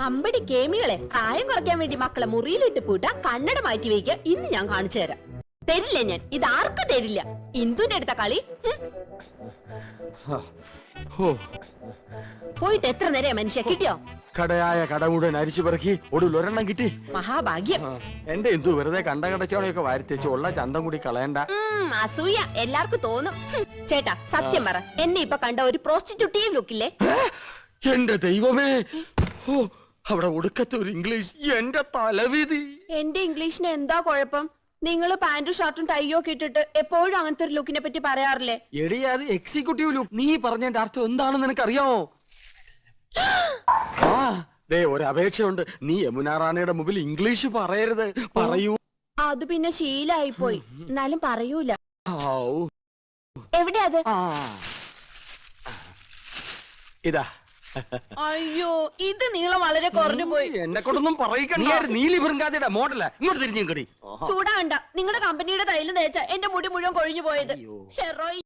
അമ്പടി കേമികളെ പ്രായം കുറയ്ക്കാൻ വേണ്ടി മക്കളെ മുറിയിലിട്ട് പൂട്ട കണ്ണട മാറ്റി വയ്ക്കുക. ഇന്ന് ഞാൻ കാണിച്ചു തരാം. തരില്ല ഞാൻ, ഇത് ആർക്കും തരില്ല. ഇന്ദുന്റെ അടുത്ത കളി. പോയിട്ട് എത്ര നേരം മനുഷ്യ കിട്ടിയോ? കടയായ കട മുഴുവൻ അരിച്ചു പെറുക്കി ഒടുവിലൊരെണ്ണം കിട്ടി. മഹാഭാഗ്യം. എന്റെ എന്തു വെറുതെ കണ്ട കടച്ചോടെയൊക്കെ വാരിത്തേച്ച് ഉള്ള ചന്തം കൂടി കളയണ്ട. അസൂയ എല്ലാവർക്കും തോന്നും. ചേട്ടാ സത്യം പറ, എന്നെ ഇപ്പൊ കണ്ട ഒരു പ്രോസ്റ്റിറ്റ്യൂട്ടീവ് ലുക്കില്ലേ? എന്റെ ദൈവമേ, അവിടെ ഒടുക്കത്തെ ഒരു ഇംഗ്ലീഷ്. എന്റെ തലവിധി. എന്റെ ഇംഗ്ലീഷിന് എന്താ കുഴപ്പം? നിങ്ങള് പാന്റും ഷർട്ടും ടൈയോ ഒക്കെ ഇട്ടിട്ട് എപ്പോഴും അങ്ങനത്തെ ഒരു ലുക്കിനെ പറ്റി പറയാറില്ലേ? എടി അത് എക്സിക്യൂട്ടീവ് ലുക്ക്. നീ പറഞ്ഞതിന്റെ അർത്ഥം എന്താണെന്ന് നിനക്കറിയാമോ? ആ ദേ ഒരു അപേക്ഷയുണ്ട്. നീ യമുന റാണിയുടെ മുമ്പിൽ ഇംഗ്ലീഷ് പറയരുത്. പറയൂ. അത് പിന്നെ ശീലായി പോയി. എന്നാലും പറയൂല. എവിടെയാ അത്? ഇതാ. അയ്യോ, ഇത് നീളം വളരെ കുറഞ്ഞു പോയി. എന്നെ കൊണ്ടൊന്നും പറയിക്കണ്ട. നീലി ബൃങ്കാതിയുടെ മോഡല. ഇങ്ങോട്ട് തിരിഞ്ഞു കടി. ചൂടാണ്ട. നിങ്ങളുടെ കമ്പനിയുടെ തൈല് തേച്ച എന്റെ മുടി മുഴുവൻ കൊഴിഞ്ഞു പോയത്. ഹെറോയിൻ.